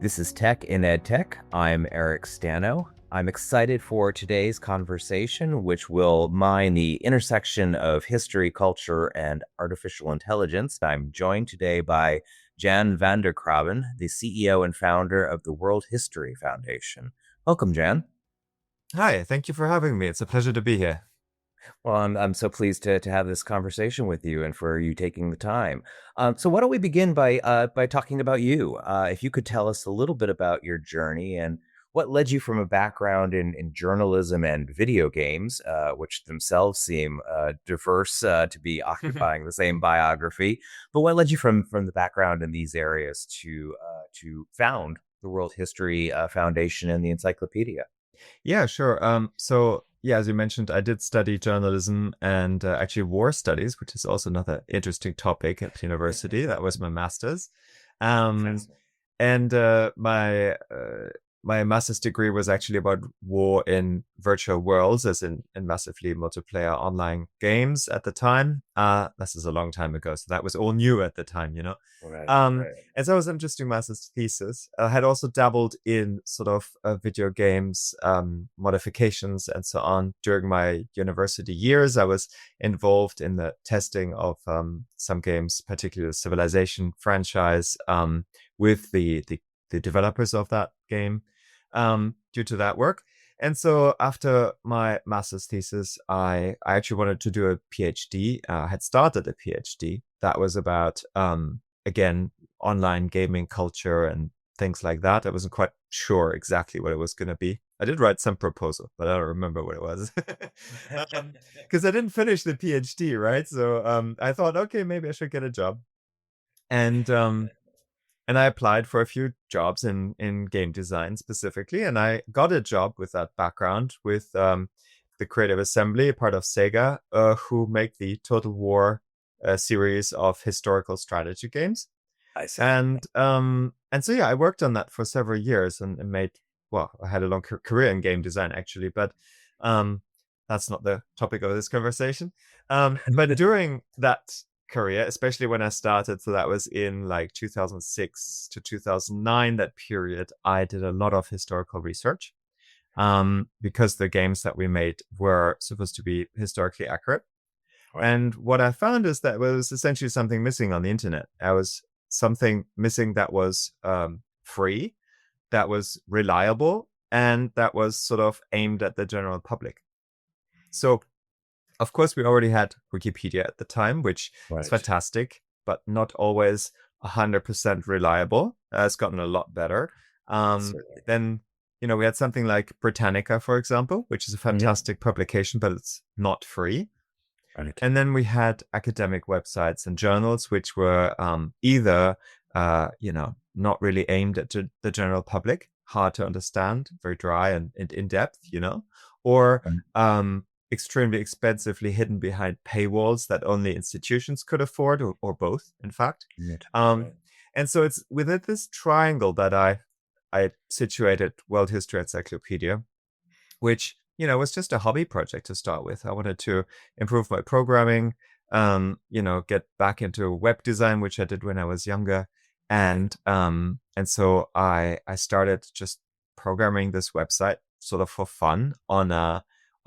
This is Tech in EdTech. I'm Eric Stano. I'm excited for today's conversation, which will mine the intersection of history, culture, and artificial intelligence. I'm joined today by Jan van der Crabben, the CEO and founder of the World History Foundation. Welcome, Jan. Hi, thank you for having me. It's a pleasure to be here. Well, I'm so pleased to have this conversation with you and for you taking the time. So why don't we begin by talking about you? If you could tell us a little bit about your journey and what led you from a background in journalism and video games, which themselves seem diverse to be occupying the same biography, but what led you from the background in these areas to found the World History Foundation and the Encyclopedia? Yeah, sure. So, as you mentioned, I did study journalism and actually war studies, which is also another interesting topic at university. That was my master's. Um, Fascinating. and my master's degree was actually about war in virtual worlds, as in massively multiplayer online games at the time. This is a long time ago, so that was all new at the time. Right, Um, right. and so it was an interesting master's thesis. I had also dabbled in sort of video games, modifications, and so on during my university years. I was involved in the testing of some games, particularly the Civilization franchise, with the developers of that game, due to that work. And so after my master's thesis, I actually wanted to do a PhD. I had started a PhD that was about, again, online gaming culture and things like that. I wasn't quite sure exactly what it was going to be. I did write some proposal, but I don't remember what it was. Because I didn't finish the PhD, right? So I thought, okay, maybe I should get a job. And and I applied for a few jobs in game design specifically, and I got a job with that background with the Creative Assembly, part of Sega, who make the Total War series of historical strategy games. I see. And so yeah, I worked on that for several years and made, well, I had a long career in game design actually, but um, that's not the topic of this conversation. But during that career, especially when I started, so that was in like 2006 to 2009, that period, I did a lot of historical research, because the games that we made were supposed to be historically accurate. Right. And what I found is that there was essentially something missing on the internet. There was something missing that was free, that was reliable, and that was sort of aimed at the general public. So, of course, we already had Wikipedia at the time, which is Right. fantastic, but not always 100% reliable. It's gotten a lot better. Certainly. Then, we had something like Britannica, for example, which is a Mhm. fantastic publication, but it's not free. Right. And then we had academic websites and journals, which were either, not really aimed at the general public, hard to understand, very dry and in depth, or Right. extremely expensively hidden behind paywalls that only institutions could afford, or both, in fact. Right. Um, Right. and so it's within this triangle that I situated World History Encyclopedia, which was just a hobby project to start with. I wanted to improve my programming, get back into web design, which I did when I was younger. And so I started just programming this website sort of for fun on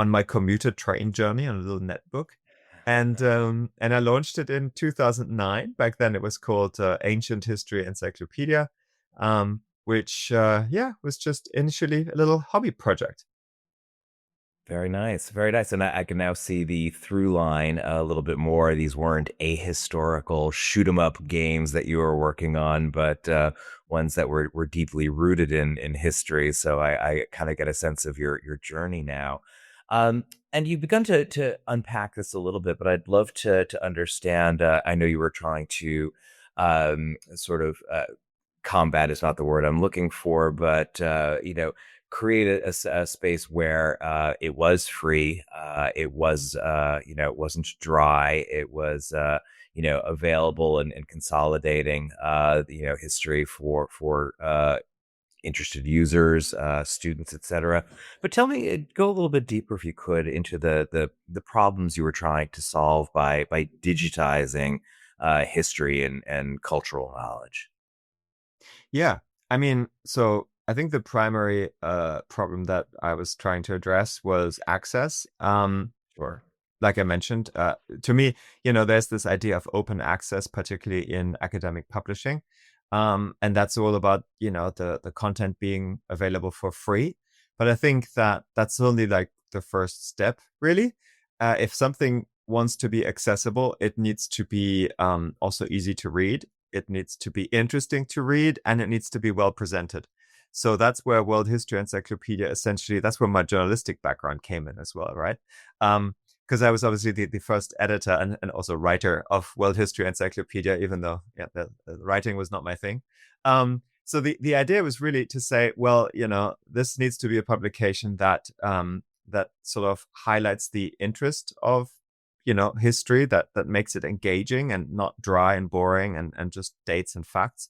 my commuter train journey on a little netbook. And I launched it in 2009. Back then it was called Ancient History Encyclopedia, which was just initially a little hobby project. Very nice. Very nice. And I can now see the through line a little bit more. These weren't ahistorical shoot 'em up games that you were working on, but ones that were deeply rooted in history. So I kind of get a sense of your journey now. And you've begun to unpack this a little bit, but I'd love to understand. I know you were trying to sort of combat is not the word I'm looking for, but create a space where it was free, it was it wasn't dry, it was available and consolidating history for interested users, students, etc. But tell me, go a little bit deeper if you could into the problems you were trying to solve by digitizing history and cultural knowledge. Yeah. I mean, so I think the primary problem that I was trying to address was access. Sure. Like I mentioned, to me, there's this idea of open access, particularly in academic publishing. And that's all about, the content being available for free. But I think that that's only like the first step, really. If something wants to be accessible, it needs to be also easy to read. It needs to be interesting to read, and it needs to be well presented. So that's where World History Encyclopedia essentially, that's where my journalistic background came in as well, right? Because I was obviously the first editor and also writer of World History Encyclopedia, even though the writing was not my thing. So the idea was really to say, well, this needs to be a publication that sort of highlights the interest of history, that makes it engaging and not dry and boring and just dates and facts.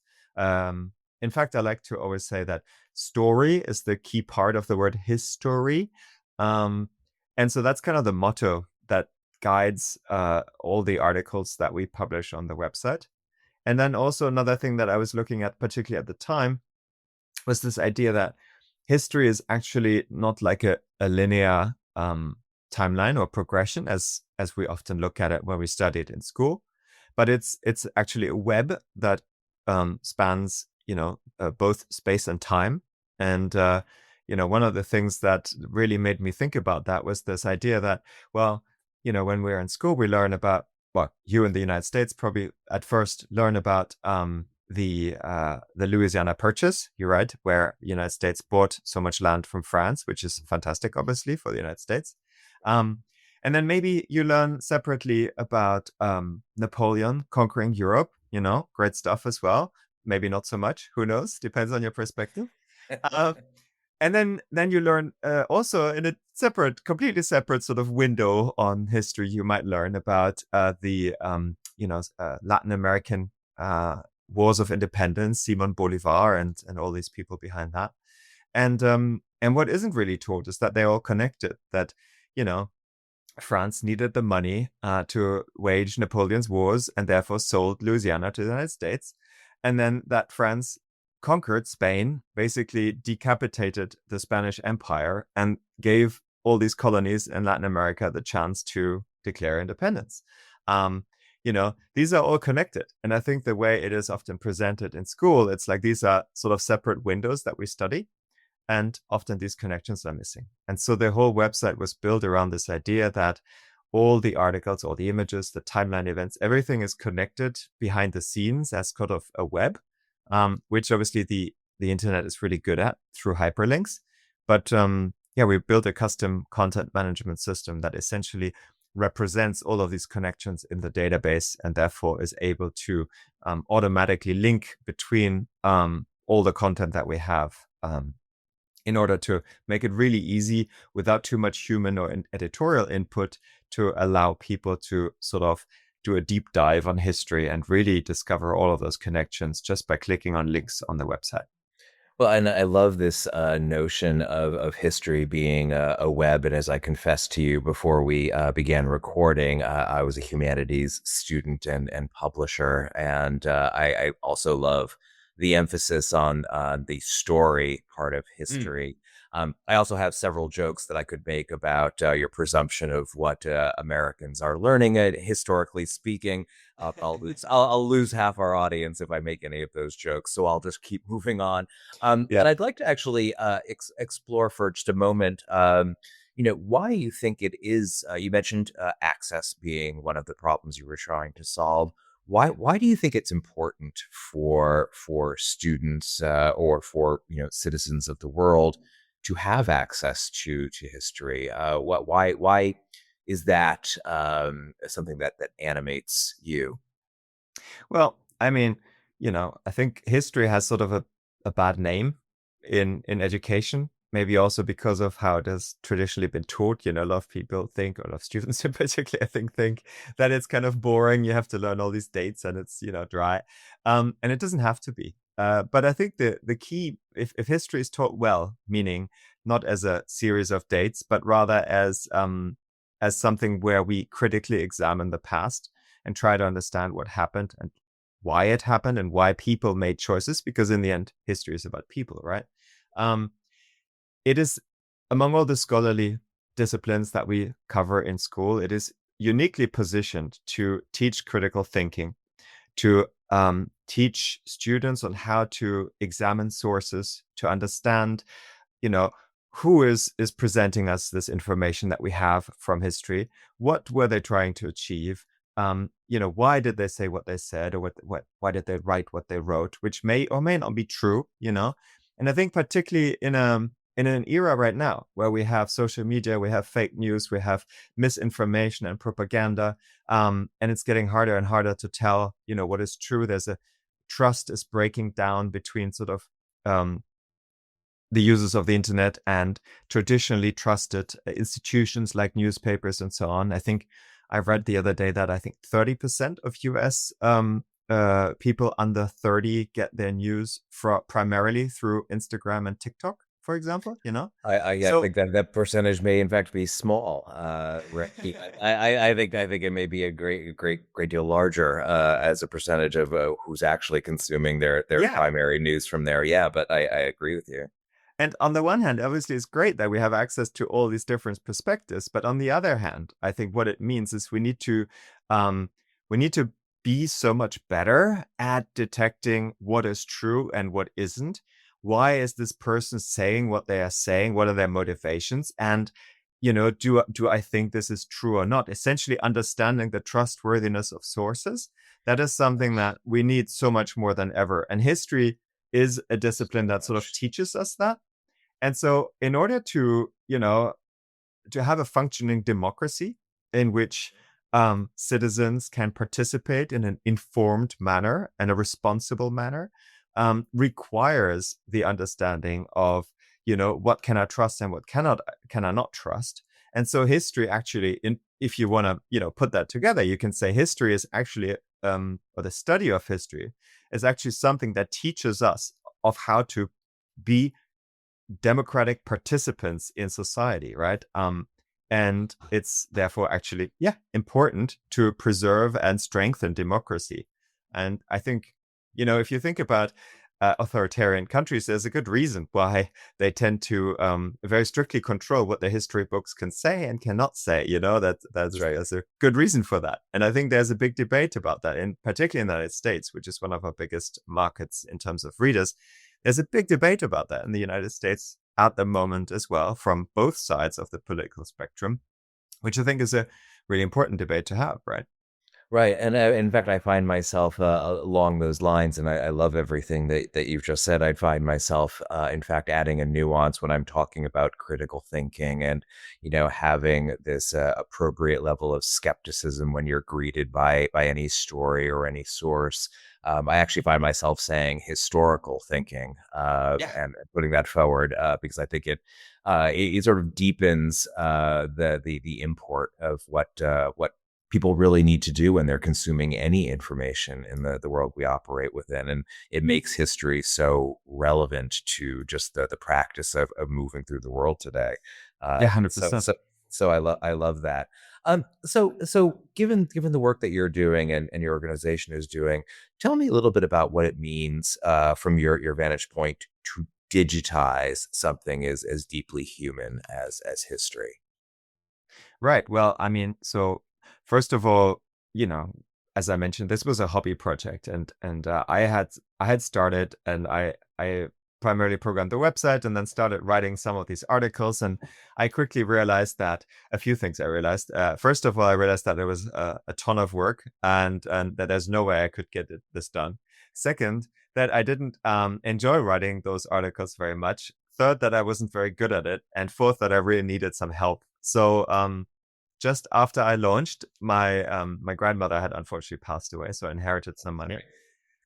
In fact, I like to always say that story is the key part of the word history. Um, and so that's kind of the motto that guides all the articles that we publish on the website. And then also another thing that I was looking at, particularly at the time, was this idea that history is actually not like a linear timeline or progression as we often look at it when we study it in school, but it's actually a web that spans both space and time. And one of the things that really made me think about that was this idea that, well, when we're in school, we learn about, well, you in the United States probably at first learn about the Louisiana Purchase. You're right, where the United States bought so much land from France, which is fantastic, obviously, for the United States. Um, and then maybe you learn separately about Napoleon conquering Europe. Great stuff as well. Maybe not so much. Who knows? Depends on your perspective. Uh, and then you learn also in a completely separate sort of window on history. You might learn about the Latin American wars of independence, Simon Bolivar, and all these people behind that. And what isn't really taught is that they're all connected. That you know France needed the money to wage Napoleon's wars and therefore sold Louisiana to the United States. And then that France conquered Spain, basically decapitated the Spanish Empire, and gave all these colonies in Latin America the chance to declare independence. These are all connected. And I think the way it is often presented in school, it's like these are sort of separate windows that we study. And often these connections are missing. And so the whole website was built around this idea that all the articles, all the images, the timeline events, everything is connected behind the scenes as kind of a web, which obviously the internet is really good at through hyperlinks. But we built a custom content management system that essentially represents all of these connections in the database and therefore is able to automatically link between all the content that we have, in order to make it really easy without too much human or editorial input, to allow people to sort of do a deep dive on history and really discover all of those connections just by clicking on links on the website. Well, and I love this notion of history being a web. And as I confessed to you before we began recording, I was a humanities student and publisher. And I also love the emphasis on the story part of Mm. history. I also have several jokes that I could make about your presumption of what Americans are learning, historically speaking. I'll lose half our audience if I make any of those jokes. So I'll just keep moving on. Yeah. But I'd like to actually explore for just a moment, why you think it is. You mentioned access being one of the problems you were trying to solve. Why do you think it's important for students or for citizens of the world to have access to history? Why is that something that animates you? Well, I mean, I think history has sort of a bad name in education. Maybe also because of how it has traditionally been taught. A lot of people think, or a lot of students in particular, I think that it's kind of boring. You have to learn all these dates and it's, dry. And it doesn't have to be. But I think the key, if history is taught well, meaning not as a series of dates, but rather as something where we critically examine the past and try to understand what happened and why it happened and why people made choices, because in the end, history is about people, right? Um, it is among all the scholarly disciplines that we cover in school, it is uniquely positioned to teach critical thinking, to teach students on how to examine sources, to understand, you know, who is presenting us this information that we have from history. What were they trying to achieve? Why did they say what they said, or why did they write what they wrote, which may or may not be true, And I think particularly in an era right now where we have social media, we have fake news, we have misinformation and propaganda, and it's getting harder and harder to tell, what is true. There's a trust is breaking down between sort of the users of the internet and traditionally trusted institutions like newspapers and so on. I think I read the other day that I think 30% of US people under 30 get their news primarily through Instagram and TikTok, for example, I So think that that percentage may in fact be small. Right. I think it may be a great deal larger as a percentage of who's actually consuming their yeah. primary news from there. Yeah, but I agree with you. And on the one hand, obviously, it's great that we have access to all these different perspectives. But on the other hand, I think what it means is we need to be so much better at detecting what is true and what isn't. Why is this person saying what they are saying? What are their motivations? And do I think this is true or not? Essentially, understanding the trustworthiness of sources. That is something that we need so much more than ever. And history is a discipline that sort of Much. teaches us that. And so in order to have a functioning democracy in which citizens can participate in an informed manner and a responsible manner, requires the understanding of, what can I trust and what can I not trust. And so history actually, if you want to, put that together, you can say history is actually, or the study of history is actually something that teaches us of how to be democratic participants in society, right? And it's therefore actually, important to preserve and strengthen democracy. And I think, if you think about authoritarian countries, there's a good reason why they tend to very strictly control what the history books can say and cannot say. That's right. There's a good reason for that. And I think there's a big debate about that, in particularly in the United States, which is one of our biggest markets in terms of readers. There's a big debate about that in the United States at the moment as well, from both sides of the political spectrum, which I think is a really important debate to have, right? Right. And in fact, I find myself along those lines, and I love everything that you've just said. I find myself, in fact, adding a nuance when I'm talking about critical thinking and, having this appropriate level of skepticism when you're greeted by any story or any source. I actually find myself saying historical thinking Yeah. and putting that forward because I think it sort of deepens the import of what people really need to do when they're consuming any information in the world we operate within. And it makes history so relevant to just the practice of moving through the world today. Yeah, So 100%. so so I love that. So given the work that you're doing and your organization is doing, tell me a little bit about what it means from your vantage point to digitize something as deeply human as history. Right. Well, I mean, so first of all, you know, as I mentioned, this was a hobby project, and I had started, and I primarily programmed the website, and then started writing some of these articles, and I quickly realized that a few things. I realized, first of all, I realized that there was a ton of work, and that there's no way I could get this done. Second, that I didn't enjoy writing those articles very much. Third, that I wasn't very good at it, and fourth, that I really needed some help. So just after I launched, my grandmother had unfortunately passed away, so I inherited some money,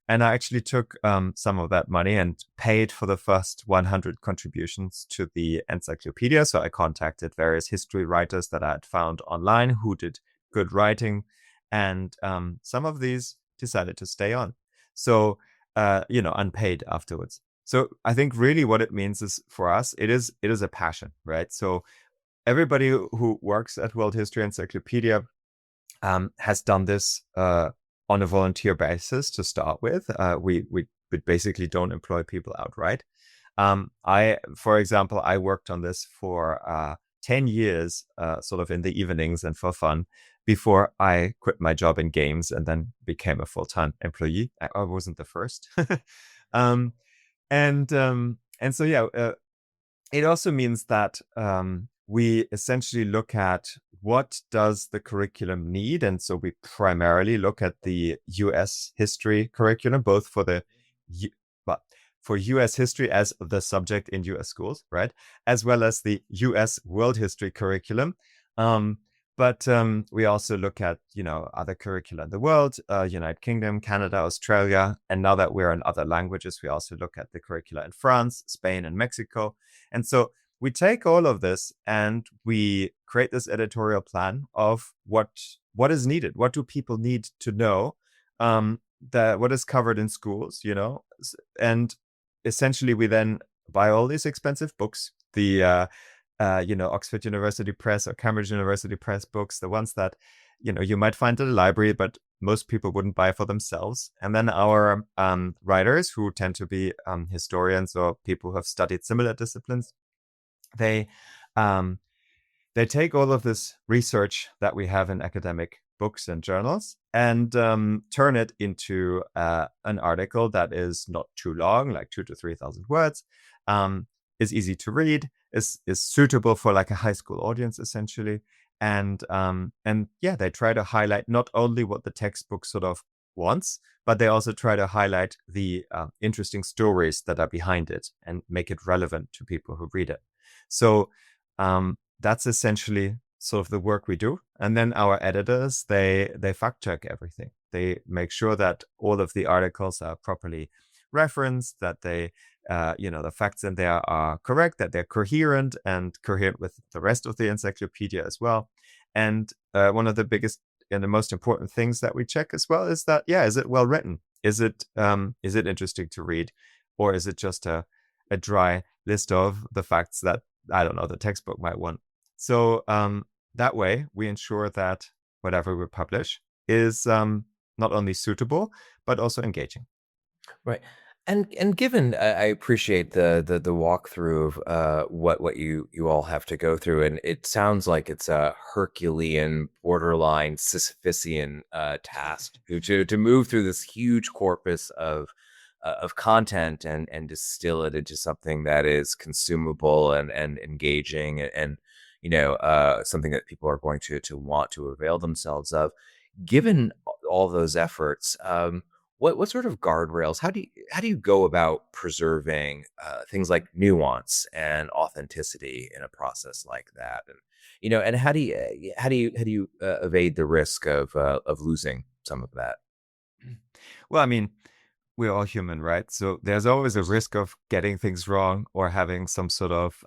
and I actually took some of that money and paid for the first 100 contributions to the encyclopedia. So I contacted various history writers that I had found online who did good writing, and some of these decided to stay on. So unpaid afterwards. So I think really what it means is, for us, it is a passion, right? So everybody who works at World History Encyclopedia has done this on a volunteer basis to start with. We basically don't employ people outright. For example, I worked on this for 10 years, sort of in the evenings and for fun, before I quit my job in games and then became a full-time employee. I wasn't the first. um, and so, yeah, it also means that we essentially look at what does the curriculum need, and so we primarily look at the U.S. history curriculum, both for the but for U.S. history as the subject in U.S. schools, right, as well as the U.S. world history curriculum. But we also look at, other curricula in the world, United Kingdom, Canada, Australia. And now that we're in other languages, we also look at the curricula in France, Spain, and Mexico. And so we take all of this and we create this editorial plan of what is needed. What do people need to know? What is covered in schools, and essentially we then buy all these expensive books, the Oxford University Press or Cambridge University Press books, the ones that, you might find at a library, but most people wouldn't buy for themselves. And then our writers, who tend to be historians or people who have studied similar disciplines, they take all of this research that we have in academic books and journals and turn it into an article that is not too long, like 2,000 to 3,000 words, is easy to read, is suitable for like a high school audience essentially, and yeah, they try to highlight not only what the textbook sort of wants, but they also try to highlight the interesting stories that are behind it and make it relevant to people who read it. So that's essentially sort of the work we do. And then our editors, they fact check everything. They make sure that all of the articles are properly referenced, that they the facts in there are correct, that they're coherent with the rest of the encyclopedia as well. And one of the biggest and the most important things that we check as well is that, is it well written? Is it interesting to read? Or is it just a dry list of the facts that, I don't know, the textbook might want? So that way we ensure that whatever we publish is not only suitable, but also engaging. Right. And given I appreciate the walkthrough of what you all have to go through, and it sounds like it's a Herculean, borderline Sisyphusian task to move through this huge corpus of content and distill it into something that is consumable and engaging and something that people are going to want to avail themselves of. Given all those efforts, what sort of guardrails? How do you go about preserving things like nuance and authenticity in a process like that? And how do you evade the risk of losing some of that? Well, I mean, we're all human, right? So there's always a risk of getting things wrong or having some sort of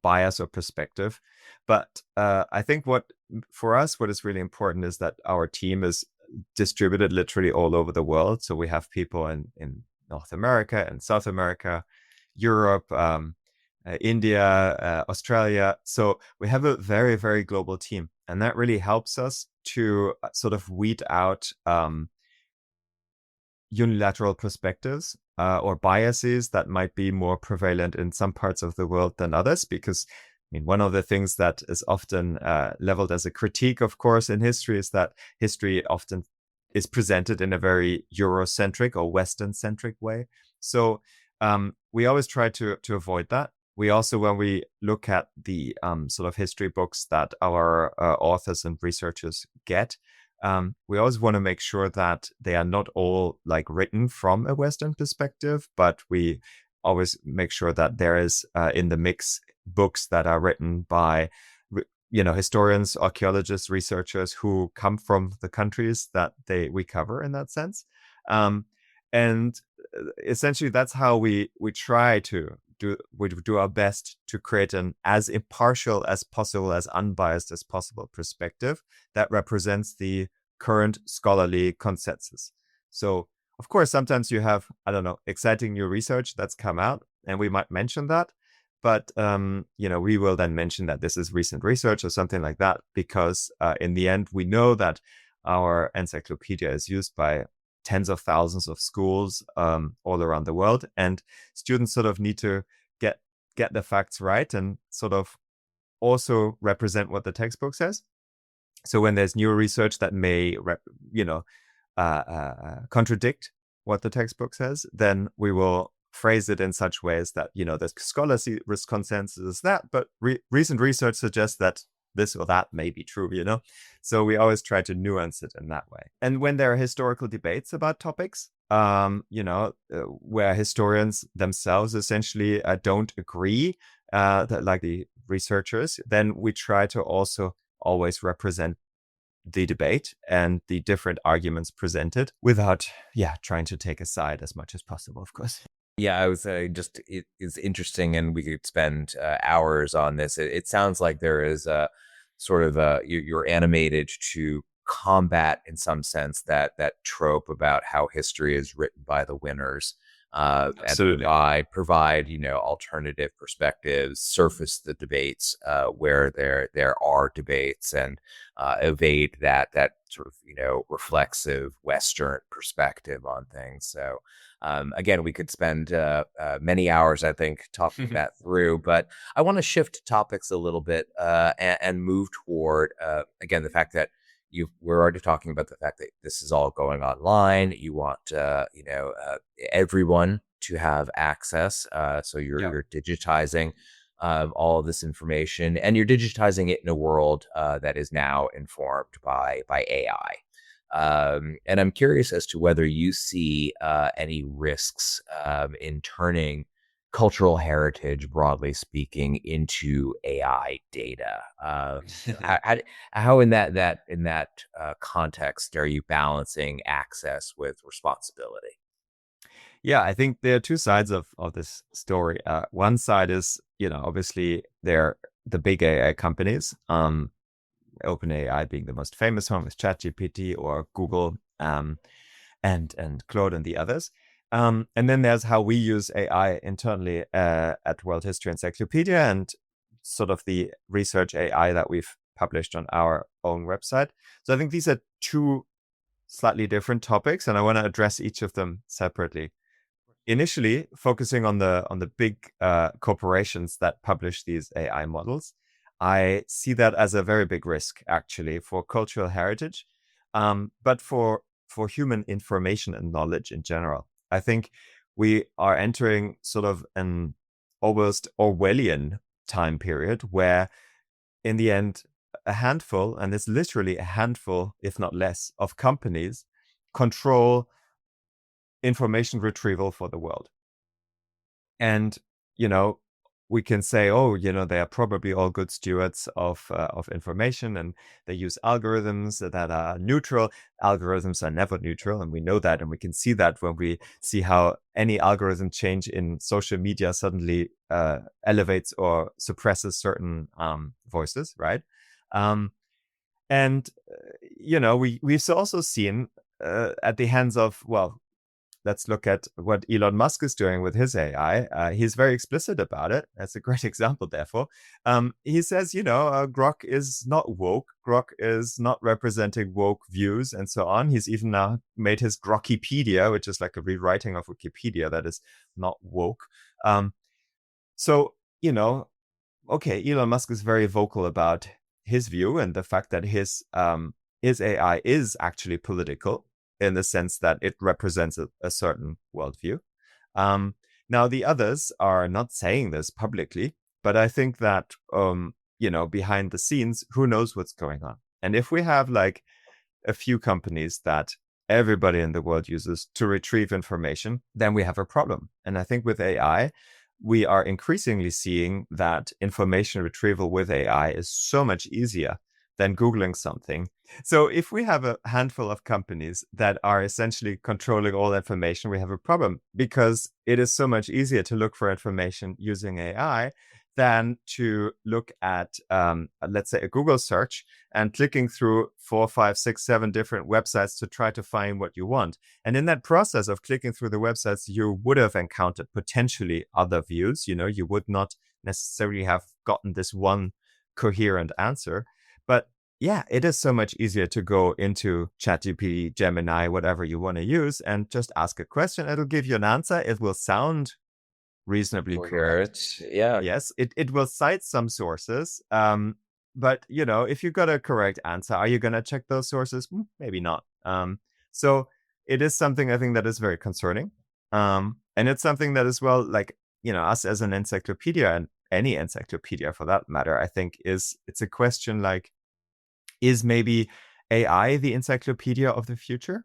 bias or perspective. But I think what is really important is that our team is distributed literally all over the world. So we have people in North America and South America, Europe, India, Australia. So we have a very, very global team. And that really helps us to sort of weed out unilateral perspectives or biases that might be more prevalent in some parts of the world than others. Because, I mean, one of the things that is often leveled as a critique, of course, in history is that history often is presented in a very Eurocentric or Western-centric way. So we always try to avoid that. We also, when we look at the sort of history books that our authors and researchers get, we always want to make sure that they are not all like written from a Western perspective, but we always make sure that there is in the mix books that are written by historians, archaeologists, researchers who come from the countries that we cover in that sense. And essentially that's how we try to do our best to create an as impartial as possible, as unbiased as possible perspective that represents the current scholarly consensus. So, of course, sometimes you have, I don't know, exciting new research that's come out, and we might mention that. But, we will then mention that this is recent research or something like that, because in the end, we know that our encyclopedia is used by tens of thousands of schools all around the world, and students sort of need to get the facts right and sort of also represent what the textbook says. So when there's new research that may, you know, contradict what the textbook says, then we will phrase it in such ways that, you know, the scholarly consensus is that, but recent research suggests that this or that may be true, you know? So we always try to nuance it in that way. And when there are historical debates about topics, where historians themselves essentially don't agree, that, like the researchers, then we try to also always represent the debate and the different arguments presented without, trying to take a side as much as possible, of course. Yeah, I was just it is interesting, and we could spend hours on this. It sounds like there is a sort of you're animated to combat, in some sense, that trope about how history is written by the winners, and Absolutely. provide alternative perspectives, surface the debates where there are debates, and evade that sort of reflexive Western perspective on things. So again, we could spend many hours, I think, talking that through, but I want to shift topics a little bit and move toward, again, the fact that we're already talking about the fact that this is all going online. You want, everyone to have access. So you're digitizing all of this information, and you're digitizing it in a world that is now informed by AI. And I'm curious as to whether you see any risks in turning cultural heritage, broadly speaking, into AI data. How in that context are you balancing access with responsibility? Yeah, I think there are two sides of this story. One side is, obviously they're the big AI companies, OpenAI being the most famous one with ChatGPT, or Google, and Claude and the others. And then there's how we use AI internally at World History Encyclopedia, and sort of the research AI that we've published on our own website. So I think these are two slightly different topics, and I want to address each of them separately. Initially, focusing on the big corporations that publish these AI models, I see that as a very big risk, actually, for cultural heritage, but for human information and knowledge in general. I think we are entering sort of an almost Orwellian time period where, in the end, a handful, and it's literally a handful, if not less, of companies control information retrieval for the world. And, we can say, oh, they are probably all good stewards of information, and they use algorithms that are neutral. Algorithms are never neutral, and we know that, and we can see that when we see how any algorithm change in social media suddenly elevates or suppresses certain voices, right? And we've also seen at the hands of, well, let's look at what Elon Musk is doing with his AI. He's very explicit about it. That's a great example, therefore. He says, Grok is not woke. Grok is not representing woke views and so on. He's even now made his Grokipedia, which is like a rewriting of Wikipedia that is not woke. So, okay, Elon Musk is very vocal about his view and the fact that his AI is actually political, in the sense that it represents a certain worldview. Now, the others are not saying this publicly, but I think that, behind the scenes, who knows what's going on? And if we have like a few companies that everybody in the world uses to retrieve information, then we have a problem. And I think with AI, we are increasingly seeing that information retrieval with AI is so much easier than Googling something. So if we have a handful of companies that are essentially controlling all information, we have a problem, because it is so much easier to look for information using AI than to look at, let's say, a Google search and clicking through 4, 5, 6, 7 different websites to try to find what you want. And in that process of clicking through the websites, you would have encountered potentially other views. You would not necessarily have gotten this one coherent answer. But yeah, it is so much easier to go into ChatGPT, Gemini, whatever you want to use, and just ask a question. It'll give you an answer. It will sound reasonably correct. Coherent. Yeah. Yes, it will cite some sources. But if you got a correct answer, are you gonna check those sources? Maybe not. So it is something I think that is very concerning. And it's something that as well, like, us as an encyclopedia and any encyclopedia for that matter, I think it's a question like, is maybe AI the encyclopedia of the future?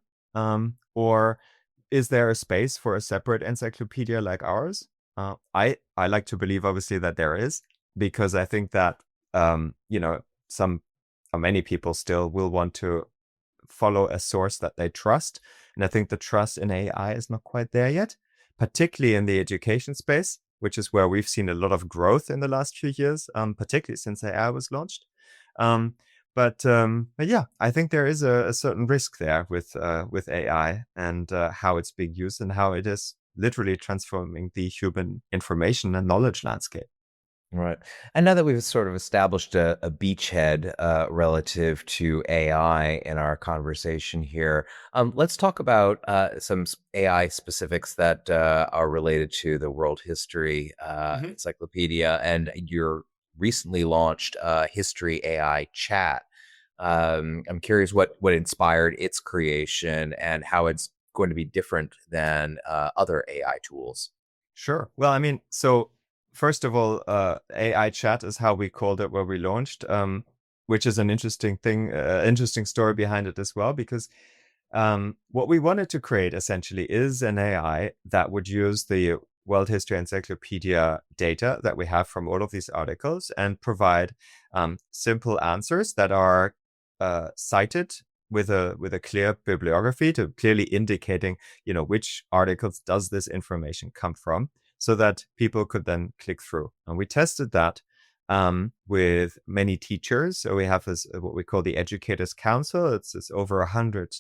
Or is there a space for a separate encyclopedia like ours? I like to believe, obviously, that there is, because I think that some many people still will want to follow a source that they trust, and I think the trust in AI is not quite there yet, particularly in the education space, which is where we've seen a lot of growth in the last few years, particularly since AI was launched. Um, but yeah, I think there is a certain risk there with AI and how it's being used and how it is literally transforming the human information and knowledge landscape. Right. And now that we've sort of established a beachhead relative to AI in our conversation here, let's talk about some AI specifics that are related to the World History Mhm. Encyclopedia and your recently launched History AI chat. I'm curious what inspired its creation and how it's going to be different than other AI tools. Sure. Well, I mean, so first of all, AI chat is how we called it when we launched, which is an interesting thing, interesting story behind it as well, because what we wanted to create essentially is an AI that would use the World History Encyclopedia data that we have from all of these articles and provide simple answers that are cited with a clear bibliography to clearly indicating, which articles does this information come from, so that people could then click through. And we tested that with many teachers. So we have this what we call the Educators Council. It's over 100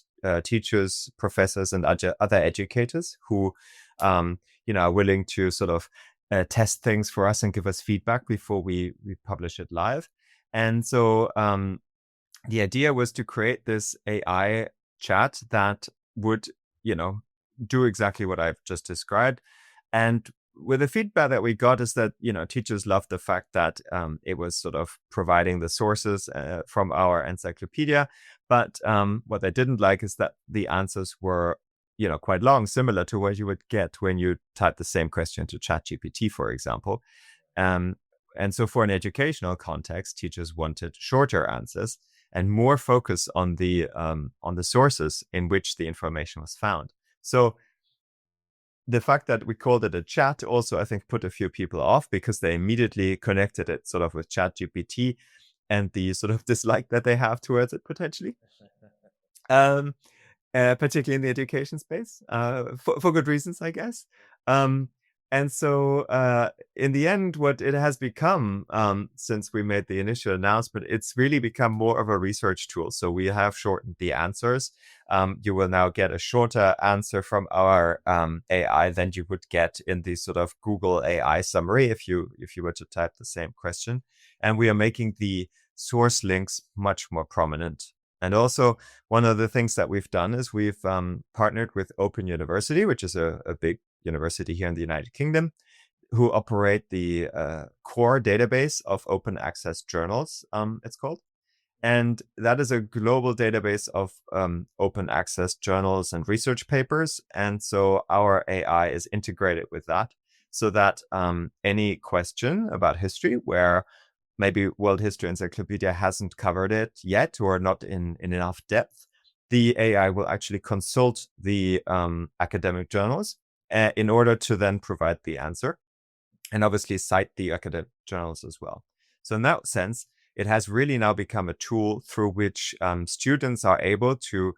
teachers, professors, and other educators who, are willing to sort of test things for us and give us feedback before we publish it live. And so the idea was to create this AI chat that would, you know, do exactly what I've just described. And with the feedback that we got is that, teachers loved the fact that it was sort of providing the sources from our encyclopedia. But what they didn't like is that the answers were, quite long, similar to what you would get when you type the same question to ChatGPT, for example. Um, and so for an educational context, teachers wanted shorter answers and more focus on the sources in which the information was found. So the fact that we called it a chat also, I think, put a few people off because they immediately connected it sort of with ChatGPT and the sort of dislike that they have towards it potentially. Um, Particularly in the education space, for good reasons, I guess. Um, and so, in the end, what it has become, since we made the initial announcement, it's really become more of a research tool. So we have shortened the answers. You will now get a shorter answer from our AI than you would get in the sort of Google AI summary if you were to type the same question. And we are making the source links much more prominent. And also, one of the things that we've done is we've partnered with Open University, which is a big university here in the United Kingdom, who operate the core database of open access journals, it's called. And that is a global database of open access journals and research papers. And so our AI is integrated with that so that any question about history where maybe World History Encyclopedia hasn't covered it yet or not in enough depth, the AI will actually consult the academic journals in order to then provide the answer and obviously cite the academic journals as well. So in that sense, it has really now become a tool through which students are able to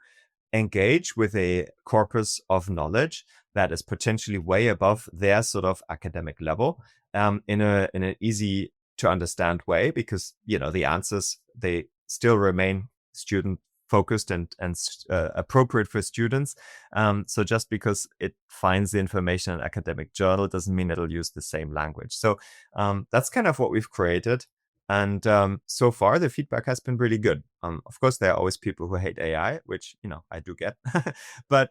engage with a corpus of knowledge that is potentially way above their sort of academic level in an easy to understand way, because the answers, they still remain student focused and appropriate for students. So just because it finds the information in an academic journal doesn't mean it'll use the same language. So that's kind of what we've created. And so far, the feedback has been really good. Of course, there are always people who hate AI, which I do get. but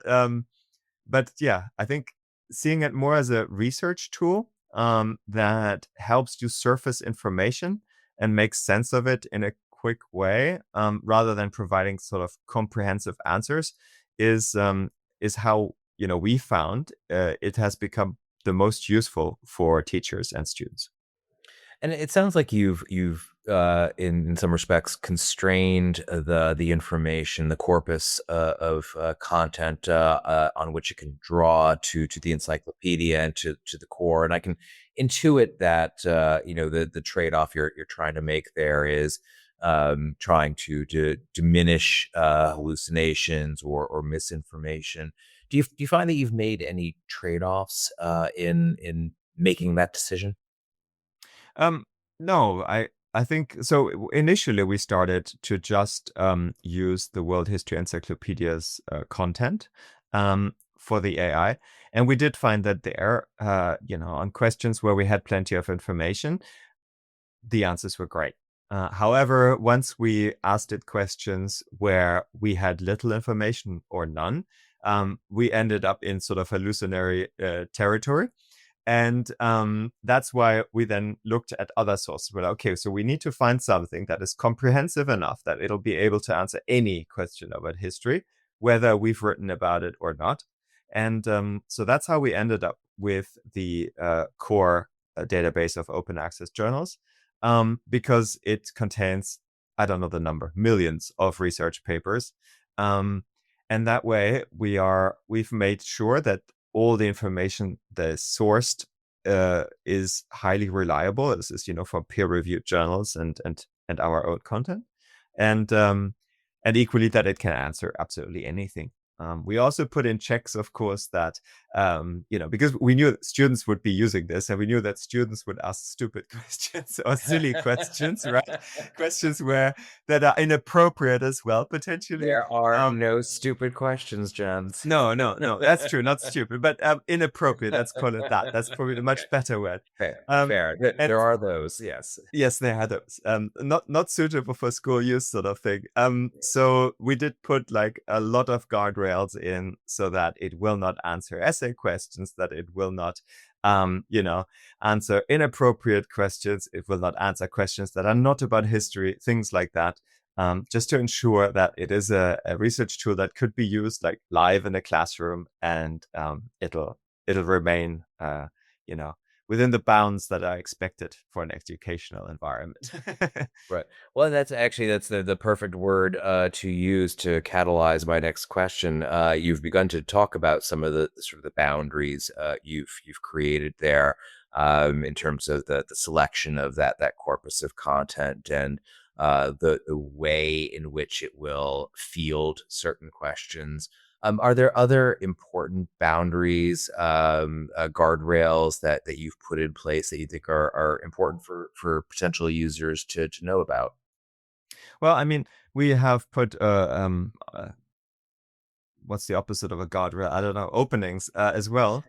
yeah, I think seeing it more as a research tool that helps you surface information and make sense of it in a quick way, rather than providing sort of comprehensive answers, is how we found it has become the most useful for teachers and students. And it sounds like you've in some respects constrained the information, the corpus of content on which it can draw to the encyclopedia and to the core. And I can intuit that the trade off you're trying to make there is trying to diminish hallucinations or misinformation. Do you find that you've made any trade offs in making that decision? Um, no, I think so. Initially, we started to just use the World History Encyclopedia's content for the AI, and we did find that there, on questions where we had plenty of information, the answers were great. However, once we asked it questions where we had little information or none, we ended up in sort of hallucinatory territory. And that's why we then looked at other sources. We're like, okay, so we need to find something that is comprehensive enough that it'll be able to answer any question about history, whether we've written about it or not. And so that's how we ended up with the core database of open access journals, because it contains, I don't know the number, millions of research papers. And that way we've made sure that all the information that is sourced is highly reliable. This is, from peer-reviewed journals and our own content, and equally that it can answer absolutely anything. We also put in checks, of course, that because we knew that students would be using this, and we knew that students would ask stupid questions or silly questions, right? Questions that are inappropriate as well, potentially. There are no stupid questions, Jens. No, no, no. That's true. Not stupid, but inappropriate. Let's call it that. That's probably a much better word. Fair, Um, fair. and There are those, yes. yes, they had those. Not suitable for school use, sort of thing. So we did put like a lot of guardrails in so that it will not answer essay questions, that it will not, answer inappropriate questions. It will not answer questions that are not about history, things like that. Just to ensure that it is a research tool that could be used like live in a classroom, and it'll remain, within the bounds that are expected for an educational environment. Right. Well, that's the perfect word to use to catalyze my next question. You've begun to talk about some of the sort of the boundaries you've created there, in terms of the selection of that corpus of content, and the way in which it will field certain questions. Are there other important boundaries, guardrails that you've put in place that you think are important for potential users to know about? Well, I mean, we have put what's the opposite of a guardrail? I don't know, openings as well.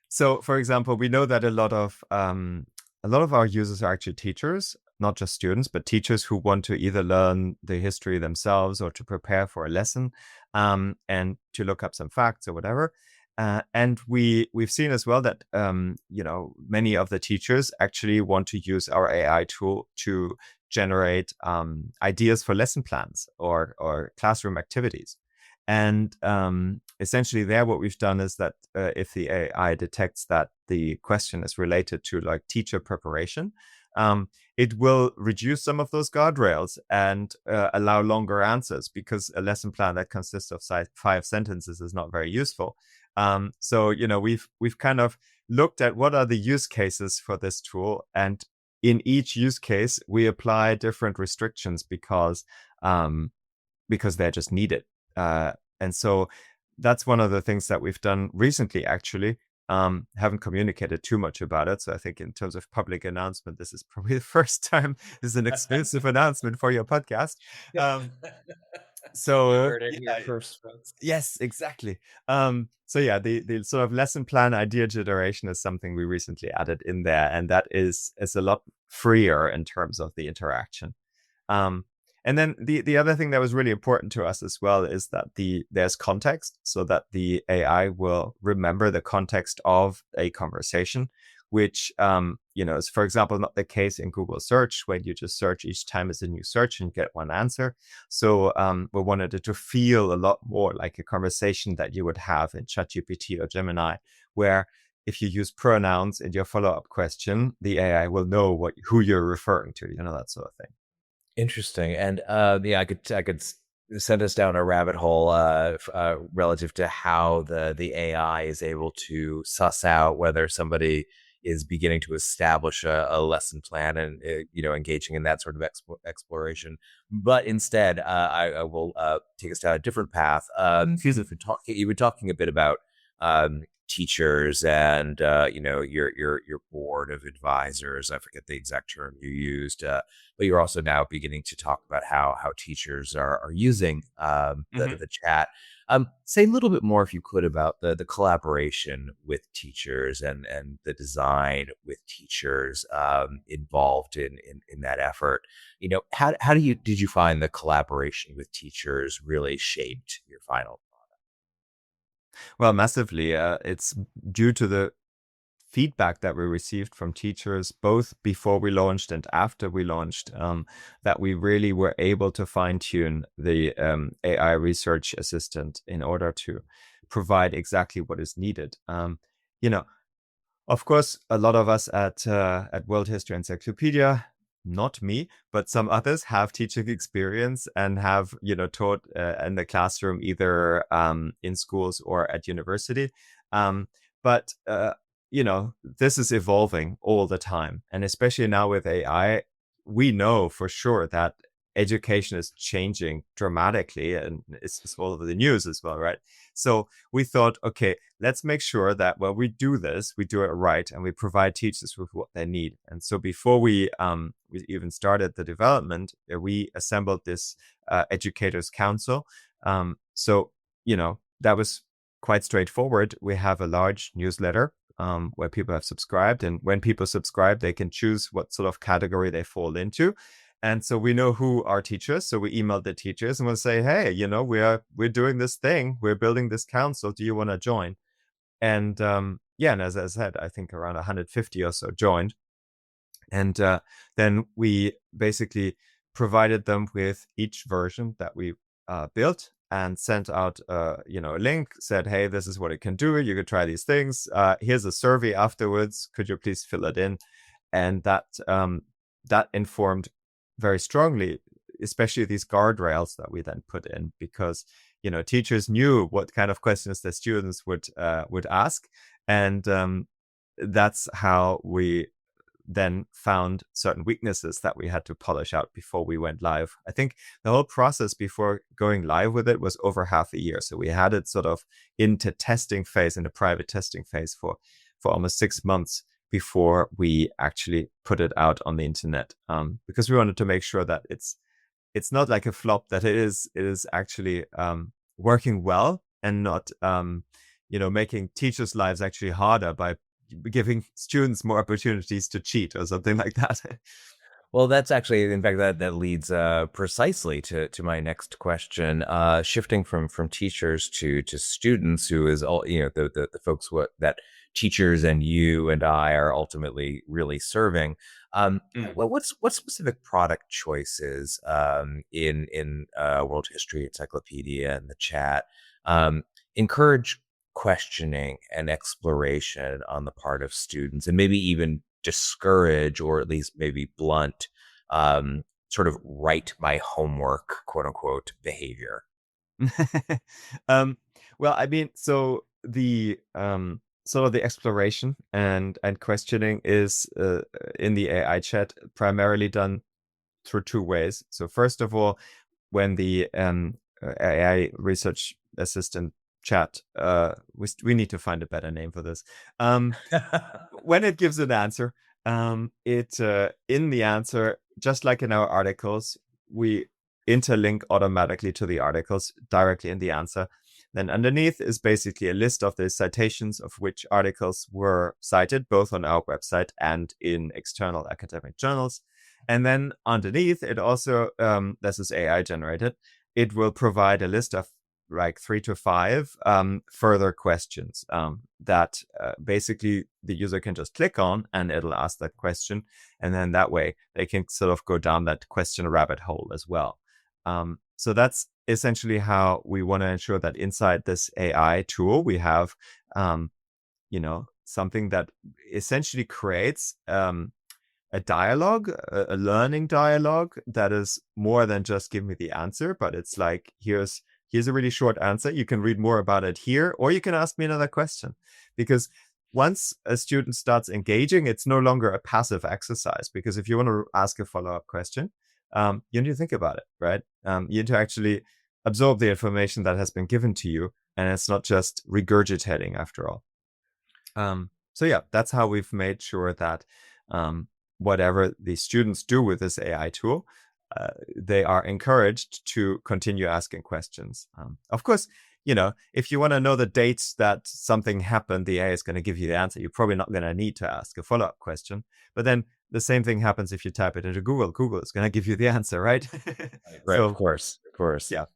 So, for example, we know that a lot of our users are actually teachers, not just students, but teachers who want to either learn the history themselves or to prepare for a lesson, and to look up some facts or whatever. And we've seen as well that many of the teachers actually want to use our AI tool to generate ideas for lesson plans or classroom activities. And essentially there, what we've done is that if the AI detects that the question is related to like teacher preparation, it will reduce some of those guardrails and allow longer answers, because a lesson plan that consists of 5 sentences is not very useful. So we've kind of looked at what are the use cases for this tool, and in each use case we apply different restrictions because they're just needed. And so that's one of the things that we've done recently, actually. Haven't communicated too much about it. So I think in terms of public announcement, this is probably the first time this is an exclusive announcement for your podcast. So You heard it here yeah, first, folks. yes, exactly. So yeah, the sort of lesson plan idea generation is something we recently added in there, and that is a lot freer in terms of the interaction. Um, and then the other thing that was really important to us as well is that there's context, so that the AI will remember the context of a conversation, which is, for example, not the case in Google search, when you just search each time as a new search and get one answer. So we wanted it to feel a lot more like a conversation that you would have in ChatGPT or Gemini, where if you use pronouns in your follow-up question, the AI will know who you're referring to, that sort of thing. Interesting. And yeah, send us down a rabbit hole relative to how the AI is able to suss out whether somebody is beginning to establish a lesson plan and engaging in that sort of exploration. But instead, I will take us down a different path. Because if you were talking a bit about teachers and your board of advisors. I forget the exact term you used. But you're also now beginning to talk about how teachers are using Mm-hmm. the chat. Say a little bit more, if you could, about the collaboration with teachers and the design with teachers involved in that effort. How did you find the collaboration with teachers really shaped your final? Well, massively. It's due to the feedback that we received from teachers, both before we launched and after we launched, that we really were able to fine tune the AI research assistant in order to provide exactly what is needed. You know, of course, a lot of us at World History Encyclopedia, not me, but some others have teaching experience and have taught in the classroom, either in schools or at university. But this is evolving all the time, and especially now with AI, we know for sure that education is changing dramatically, and it's all over the news as well, right? So we thought, okay, let's make sure that when we do this, we do it right and we provide teachers with what they need. And so before we even started the development, we assembled this educators council. So that was quite straightforward. We have a large newsletter where people have subscribed, and when people subscribe, they can choose what sort of category they fall into. And so we know who are teachers. So we emailed the teachers and we'll say, hey, we're doing this thing. We're building this council. Do you want to join? And yeah, and as I said, I think around 150 or so joined. And then we basically provided them with each version that we built and sent out a link, said, hey, this is what it can do. You could try these things. Here's a survey afterwards. Could you please fill it in? And that informed very strongly, especially these guardrails that we then put in, because teachers knew what kind of questions the students would ask, and that's how we then found certain weaknesses that we had to polish out before we went live. I think the whole process before going live with it was over half a year. So we had it sort of into testing phase, in a private testing phase for almost 6 months before we actually put it out on the internet, because we wanted to make sure that it's not like a flop, that it is actually working well, and not making teachers' lives actually harder by giving students more opportunities to cheat or something like that. Well, that's actually, in fact, that leads precisely to my next question. Shifting from teachers to students, who is all the folks that teachers and you and I are ultimately really serving. Mm. What specific product choices in World History Encyclopedia and the chat encourage questioning and exploration on the part of students, and maybe even discourage, or at least maybe blunt, sort of write my homework, quote unquote, behavior? um, well, I mean, so the sort of the exploration and questioning is in the AI chat primarily done through two ways. So first of all, when the AI research assistant chat, we need to find a better name for this. When it gives an answer, it in the answer, just like in our articles, we interlink automatically to the articles directly in the answer. Then underneath is basically a list of the citations of which articles were cited, both on our website and in external academic journals. And then underneath, it also, this is AI generated, it will provide a list of like 3 to 5 further questions that basically the user can just click on and it'll ask that question. And then that way they can sort of go down that question rabbit hole as well. So that's essentially how we want to ensure that inside this AI tool, we have, something that essentially creates a dialogue, a learning dialogue that is more than just give me the answer, but it's like, here's a really short answer. You can read more about it here, or you can ask me another question. Because once a student starts engaging, it's no longer a passive exercise. Because if you want to ask a follow-up question, you need to think about it, right? You need to actually absorb the information that has been given to you, and it's not just regurgitating after all. So yeah, that's how we've made sure that whatever the students do with this AI tool, they are encouraged to continue asking questions. Of course, if you want to know the dates that something happened, the AI is going to give you the answer. You're probably not going to need to ask a follow-up question. But then the same thing happens if you type it into Google. Google is going to give you the answer, right? Right, So, of course. yeah.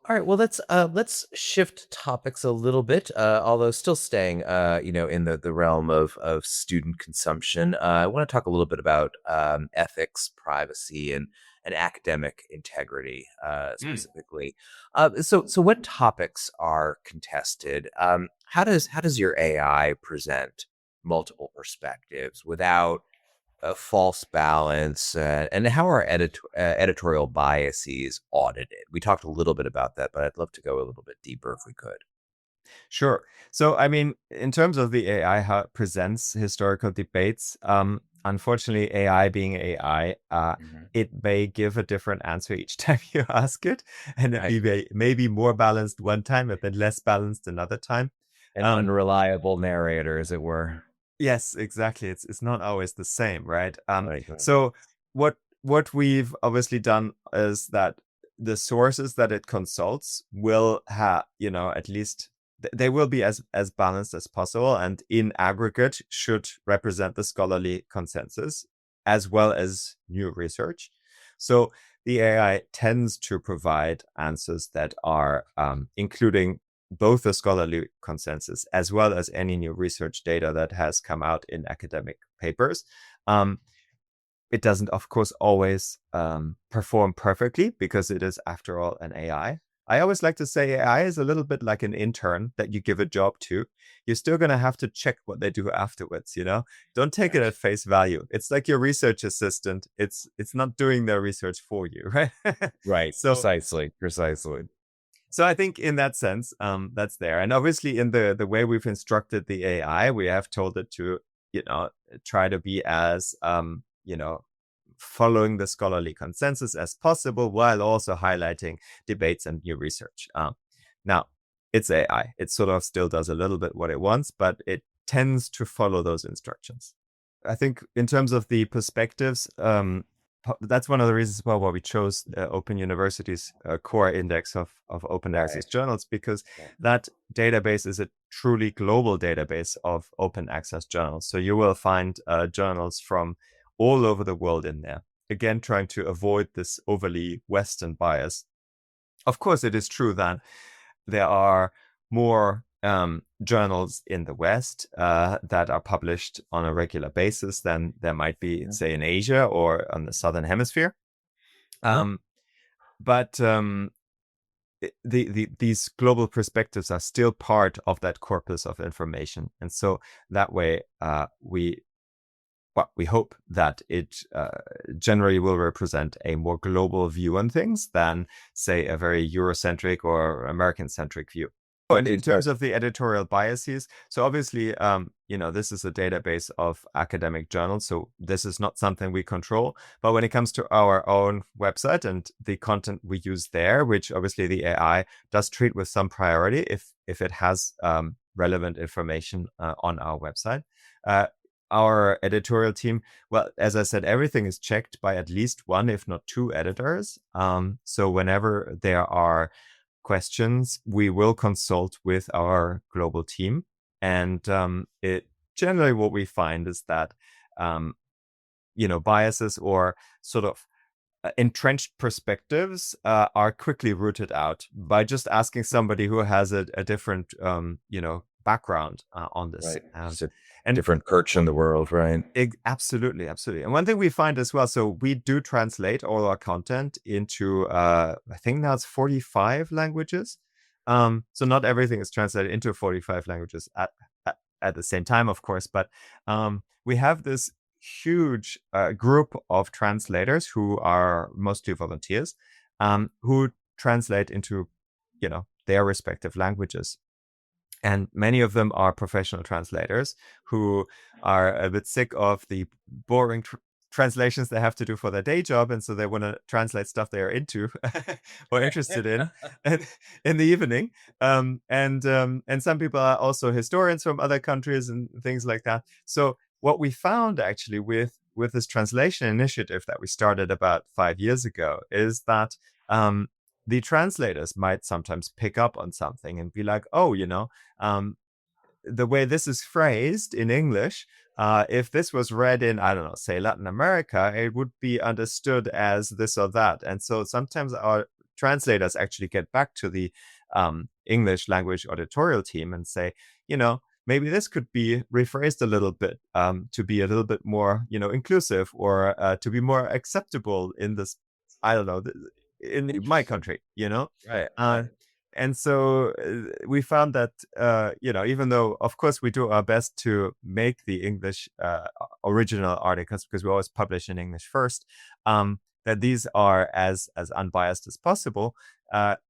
All right. Well, let's shift topics a little bit, although still staying, in the realm of student consumption. I want to talk a little bit about ethics, privacy, and academic integrity, specifically. So what topics are contested? How does your AI present multiple perspectives without a false balance, and how are editorial biases audited? We talked a little bit about that, but I'd love to go a little bit deeper if we could. Sure. So, I mean, in terms of the AI, how it presents historical debates, unfortunately, AI being AI, Mhm. it may give a different answer each time you ask it, and Right. it may be more balanced one time, a bit less balanced another time. An Um, unreliable narrator, as it were. Yes, exactly. It's not always the same, right? Right. So what we've obviously done is that the sources that it consults will have, at least they will be as balanced as possible, and in aggregate should represent the scholarly consensus as well as new research. So the AI tends to provide answers that are including both the scholarly consensus as well as any new research data that has come out in academic papers. It doesn't, of course, always perform perfectly because it is, after all, an AI. I always like to say AI is a little bit like an intern that you give a job to. You're still going to have to check what they do afterwards, Don't take it Right. at face value. It's like your research assistant. It's not doing their research for you, right? Right. So Precisely. so I think in that sense, that's there. And obviously in the way we've instructed the AI, we have told it to, try to be as, following the scholarly consensus as possible, while also highlighting debates and new research. Now, it's AI. It sort of still does a little bit what it wants, but it tends to follow those instructions. I think in terms of the perspectives, that's one of the reasons why we chose Open University's core index of open access Right. journals, because Right. that database is a truly global database of open access journals. So you will find journals from all over the world in there. Again, trying to avoid this overly Western bias. Of course, it is true that there are more journals in the West that are published on a regular basis than there might be, Yeah. say, in Asia or on the Southern Hemisphere. Yeah. Um, but these global perspectives are still part of that corpus of information, and so that way we hope that it generally will represent a more global view on things than, say, a very Eurocentric or American-centric view. Oh, and in terms of the editorial biases, so obviously, this is a database of academic journals, so this is not something we control. But when it comes to our own website and the content we use there, which obviously the AI does treat with some priority if it has relevant information on our website, our editorial team, well, as I said, everything is checked by at least one, if not two editors. So whenever there are questions, we will consult with our global team. And it generally what we find is that, um, biases or sort of entrenched perspectives are quickly rooted out by just asking somebody who has a different, background on this. Right. Just a And different perch in the world, right? absolutely, absolutely. And one thing we find as well, so we do translate all our content into, I think now it's 45 languages. So not everything is translated into 45 languages at the same time, of course, but we have this huge group of translators who are mostly volunteers, who translate into, their respective languages. And many of them are professional translators who are a bit sick of the boring translations they have to do for their day job. And so they want to translate stuff they are into or interested in in the evening. And some people are also historians from other countries and things like that. So what we found actually with this translation initiative that we started about 5 years ago is that the translators might sometimes pick up on something and be like, oh, the way this is phrased in English, if this was read in, I don't know, say Latin America, it would be understood as this or that. And so sometimes our translators actually get back to the English language editorial team and say, maybe this could be rephrased a little bit to be a little bit more, inclusive, or to be more acceptable in this, I don't know, in my Interesting. country, Right. Uh, and so we found that, even though, of course, we do our best to make the English original articles, because we always publish in English first, that these are as unbiased as possible.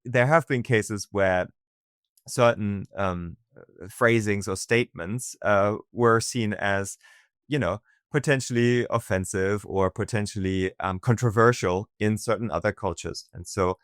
There have been cases where certain phrasings or statements were seen as, potentially offensive or potentially controversial in certain other cultures. And so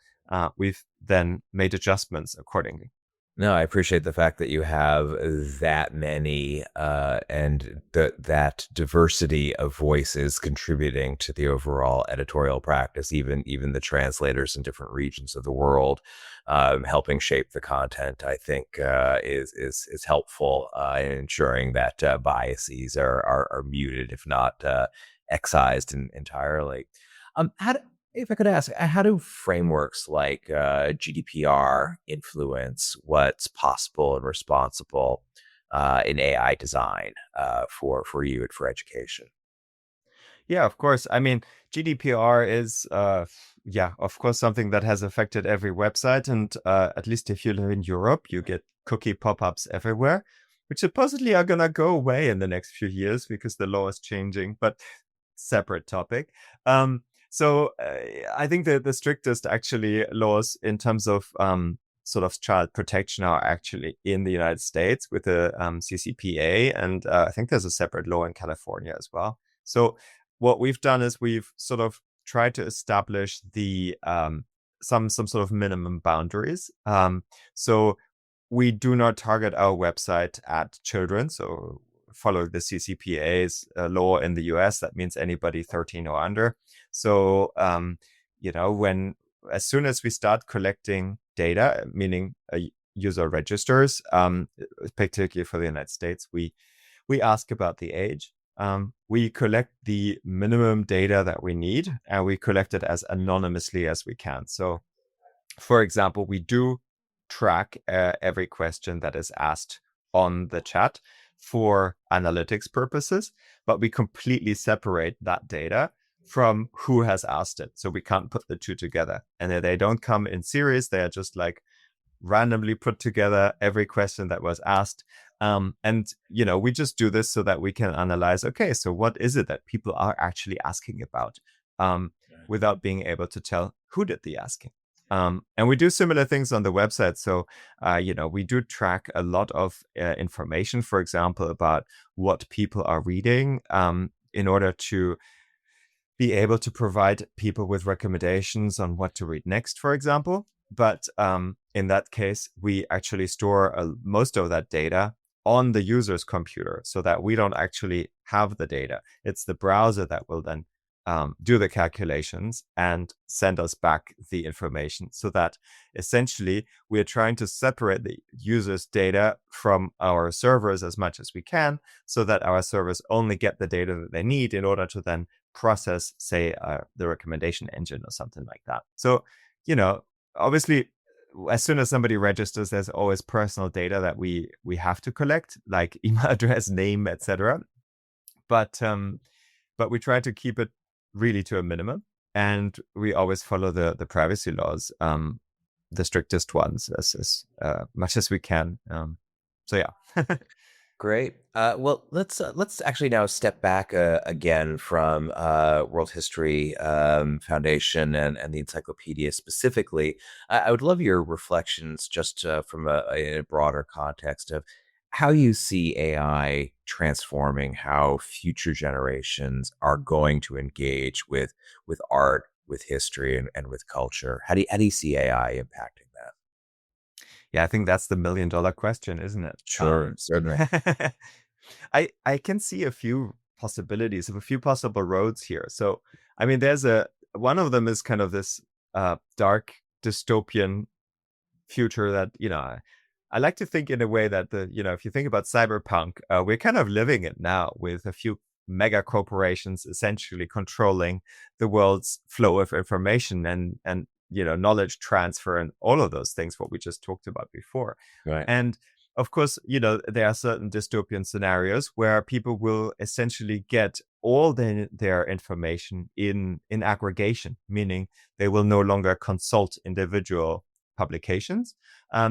we've then made adjustments accordingly. No, I appreciate the fact that you have that many and that diversity of voices contributing to the overall editorial practice, even the translators in different regions of the world, helping shape the content. I think is helpful in ensuring that biases are muted, if not excised entirely. How do, if I could ask, how do frameworks like GDPR influence what's possible and responsible in AI design for you and for education? Yeah, of course. I mean, GDPR is, of course, something that has affected every website. And at least if you live in Europe, you get cookie pop-ups everywhere, which supposedly are going to go away in the next few years because the law is changing, but separate topic. So I think that the strictest actually laws in terms of sort of child protection are actually in the United States with the CCPA. And I think there's a separate law in California as well. So what we've done is we've sort of tried to establish the some sort of minimum boundaries. So we do not target our website at children. So follow the CCPA's law in the US. That means anybody 13 or under. So when as soon as we start collecting data, meaning a user registers, particularly for the United States, we ask about the age. We collect the minimum data that we need, and we collect it as anonymously as we can. So, for example, we do track every question that is asked on the chat for analytics purposes, but we completely separate that data from who has asked it. So we can't put the two together, and they don't come in series. They are just like randomly put together every question that was asked. And we just do this so that we can analyze, okay, so what is it that people are actually asking about, without being able to tell who did the asking. And we do similar things on the website. So, we do track a lot of information, for example, about what people are reading, in order to be able to provide people with recommendations on what to read next, for example. But in that case, we actually store most of that data on the user's computer so that we don't actually have the data. It's the browser that will then do the calculations and send us back the information, so that essentially we are trying to separate the user's data from our servers as much as we can, so that our servers only get the data that they need in order to then process, say, the recommendation engine or something like that. So, obviously, as soon as somebody registers, there's always personal data that we have to collect, like email address, name, etc. But we try to keep it really to a minimum, and we always follow the privacy laws, the strictest ones, as much as we can. So yeah. Great. Well, let's actually now step back again from World History Foundation and the Encyclopedia specifically. I would love your reflections just from a broader context of how you see AI transforming how future generations are going to engage with art, with history, and with culture. How do you see AI impacting that? Yeah, I think that's the $1 million question, isn't it? Sure, certainly. I can see a few possibilities of a few possible roads here. So, I mean, there's a one of them is kind of this dark dystopian future that, I like to think in a way that if you think about cyberpunk, we're kind of living it now with a few mega corporations essentially controlling the world's flow of information and knowledge transfer and all of those things, what we just talked about before. Right. And of course, there are certain dystopian scenarios where people will essentially get all their information in aggregation, meaning they will no longer consult individual publications.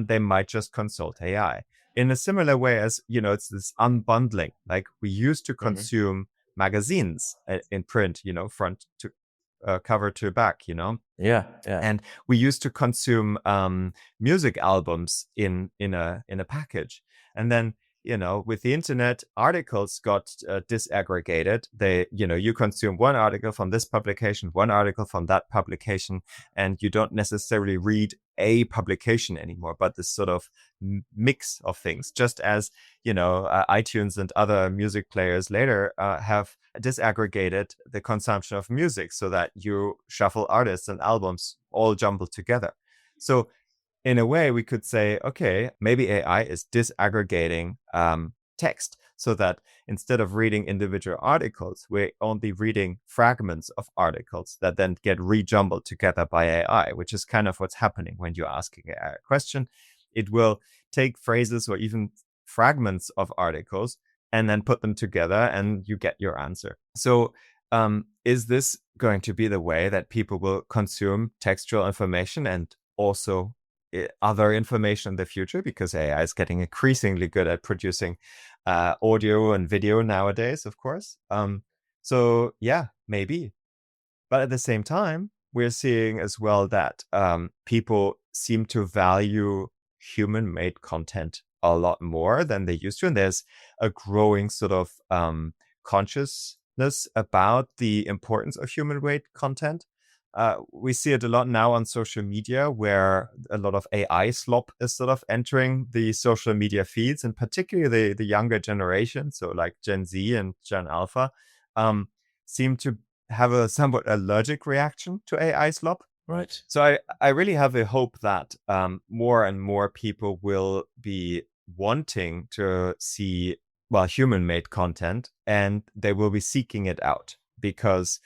They might just consult AI in a similar way as, it's this unbundling. Like we used to Hmm. consume magazines in print, front to cover to back, Yeah, yeah. and we used to consume music albums in a package, and then with the internet, articles got disaggregated. You consume one article from this publication, one article from that publication, and you don't necessarily read a publication anymore, but this sort of mix of things, just as iTunes and other music players later have disaggregated the consumption of music so that you shuffle artists and albums all jumbled together. So in a way, we could say, okay, maybe AI is disaggregating text, so that instead of reading individual articles, we're only reading fragments of articles that then get rejumbled together by AI, which is kind of what's happening when you're asking AI a question. It will take phrases or even fragments of articles and then put them together, and you get your answer. So, is this going to be the way that people will consume textual information and also other information in the future? Because AI is getting increasingly good at producing audio and video nowadays, of course. So, yeah, maybe. But at the same time, we're seeing as well that people seem to value human made content a lot more than they used to. And there's a growing sort of consciousness about the importance of human made content. We see it a lot now on social media, where a lot of AI slop is sort of entering the social media feeds, and particularly the younger generation, so like Gen Z and Gen Alpha, seem to have a somewhat allergic reaction to AI slop. Right. So I really have a hope that more and more people will be wanting to see, well, human made content, and they will be seeking it out, because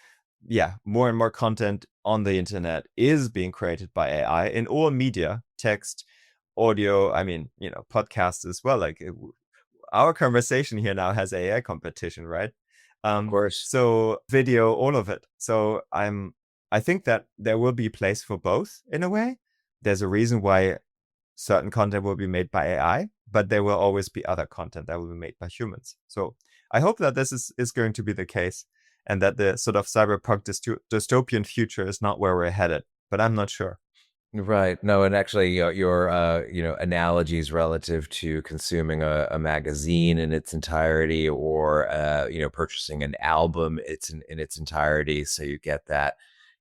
yeah, more and more content on the internet is being created by AI in all media, text, audio. I mean, podcasts as well. Like our conversation here now has AI competition, right? Of course. So video, all of it. So I think that there will be a place for both in a way. There's a reason why certain content will be made by AI, but there will always be other content that will be made by humans. So I hope that this is going to be the case, and that the sort of cyberpunk dystopian future is not where we're headed. But I'm not sure. Right. No, and actually, your analogies relative to consuming a magazine in its entirety, or purchasing an album in its entirety, so you get that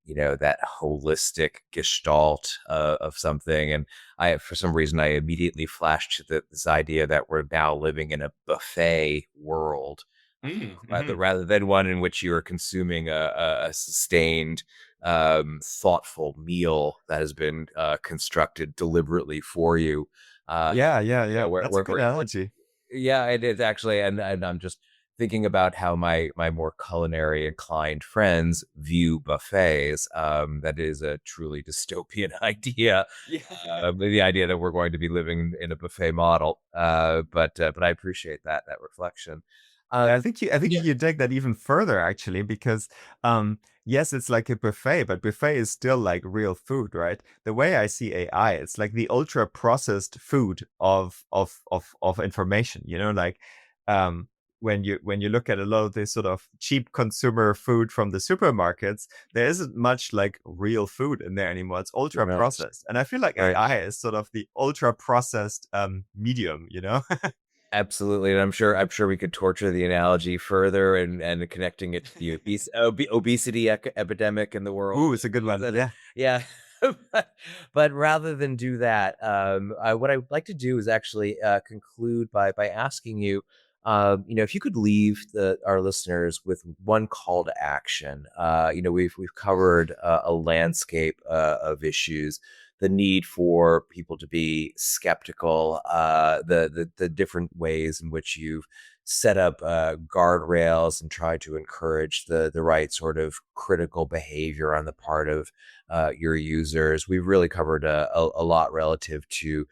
that holistic gestalt of something. And for some reason, I immediately flashed to this idea that we're now living in a buffet world, Mm-hmm. rather than one in which you are consuming a sustained, thoughtful meal that has been constructed deliberately for you. Uh, Yeah, yeah, yeah, yeah. That's a good analogy. yeah, it is actually, and I'm just thinking about how my more culinary inclined friends view buffets. That is a truly dystopian idea. Yeah. The idea that we're going to be living in a buffet model. But I appreciate that reflection. Yeah, Um, I think yeah, you could take that even further actually, because yes, it's like a buffet, but buffet is still like real food, right? The way I see AI, it's like the ultra processed food of information, you know, like um when you look at a lot of this sort of cheap consumer food from the supermarkets, there isn't much like real food in there anymore. It's ultra right, processed. And I feel like right. AI is sort of the ultra processed medium, you know? Absolutely, and I'm sure we could torture the analogy further and connecting it to the obesity epidemic in the world. Ooh, it's a good one. Yeah. Yeah, but rather than do that, what I'd like to do is actually conclude by asking you, if you could leave our listeners with one call to action. We've covered a landscape of issues, the need for people to be skeptical, the different ways in which you've set up guardrails and tried to encourage the right sort of critical behavior on the part of your users. We've really covered a lot relative to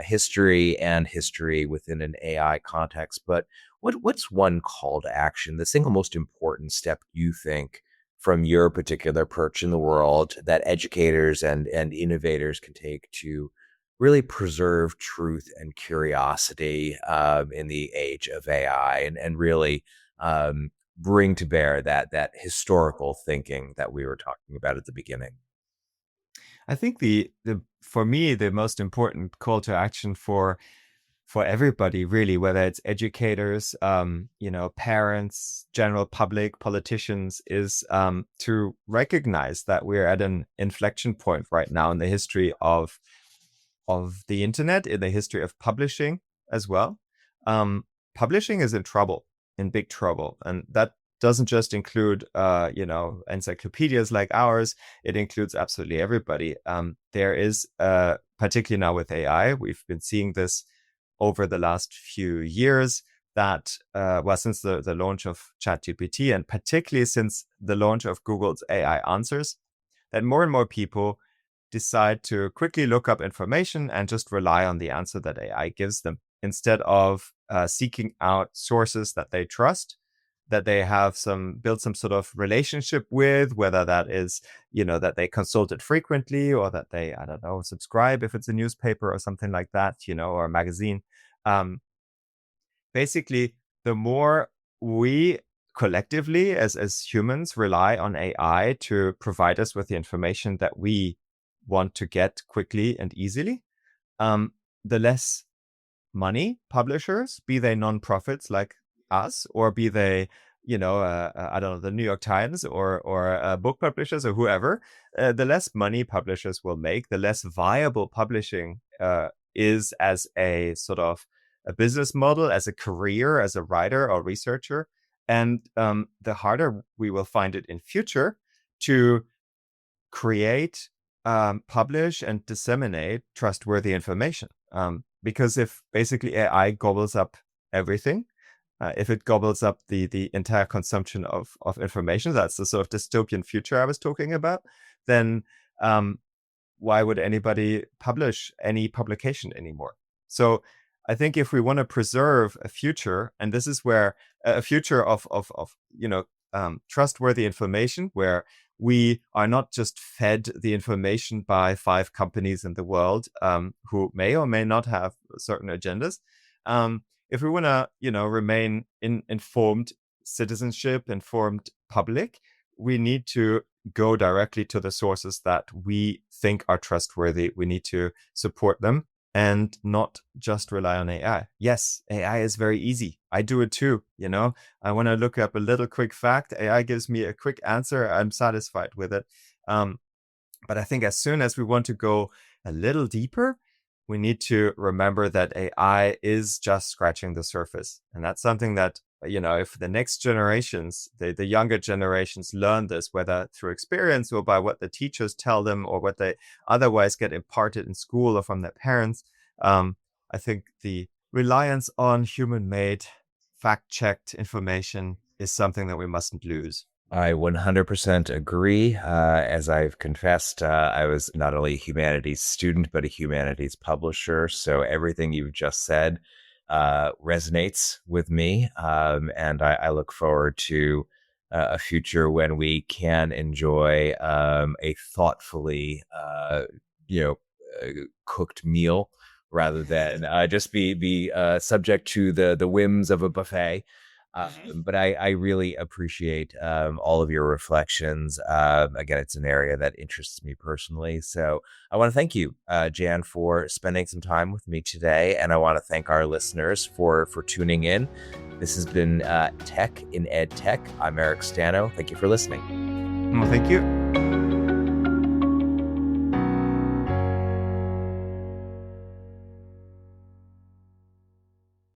history and history within an AI context. But what's one call to action, the single most important step you think from your particular perch in the world that educators and innovators can take to really preserve truth and curiosity in the age of AI, and really bring to bear that historical thinking that we were talking about at the beginning? I think the for me the most important call to action for everybody really, whether it's educators, you know, parents, general public, politicians, is to recognize that we're at an inflection point right now in the history of the internet, in the history of publishing as well. Um, Publishing is in trouble, in big trouble, and that doesn't just include, you know, encyclopedias like ours. It includes absolutely everybody. There is, particularly now with AI, we've been seeing this over the last few years. That well, since the launch of ChatGPT, and particularly since the launch of Google's AI answers, that more and more people decide to quickly look up information and just rely on the answer that AI gives them instead of seeking out sources that they trust, that they have built some sort of relationship with, whether that is, you know, that they consult it frequently, or that they, I don't know, subscribe if it's a newspaper or something like that, you know, or a magazine. Um, Basically, the more we collectively as humans rely on AI to provide us with the information that we want to get quickly and easily, um, the less money publishers, be they non-profits like us, or be they, you know, I don't know, the New York Times, or book publishers, or whoever, the less money publishers will make, the less viable publishing is as a sort of a business model, as a career, as a writer or researcher, and the harder we will find it in future to create, publish, and disseminate trustworthy information. Because if basically AI gobbles up everything, if it gobbles up the entire consumption of information, that's the sort of dystopian future I was talking about, then um, why would anybody publish any publication anymore? So I think if we want to preserve a future, and this is where a future of you know, trustworthy information, where we are not just fed the information by 5 companies in the world, who may or may not have certain agendas. If we want to, you know, remain informed citizenship, informed public, we need to go directly to the sources that we think are trustworthy. We need to support them and not just rely on AI. Yes, AI is very easy. I do it too. You know, I want to look up a little quick fact. AI gives me a quick answer. I'm satisfied with it. But I think as soon as we want to go a little deeper, we need to remember that AI is just scratching the surface. And that's something that, if the next generations, the younger generations learn this, whether through experience or by what the teachers tell them or what they otherwise get imparted in school or from their parents, I think the reliance on human-made, fact-checked information is something that we mustn't lose. I 100% agree. As I've confessed, I was not only a humanities student, but a humanities publisher. So everything you've just said resonates with me. And I look forward to a future when we can enjoy a thoughtfully, you know, cooked meal rather than just be subject to the whims of a buffet. But I really appreciate all of your reflections. Again, it's an area that interests me personally. So I want to thank you, Jan, for spending some time with me today. And I want to thank our listeners for tuning in. This has been Tech in Ed Tech. I'm Eric Stano. Thank you for listening. Well, thank you.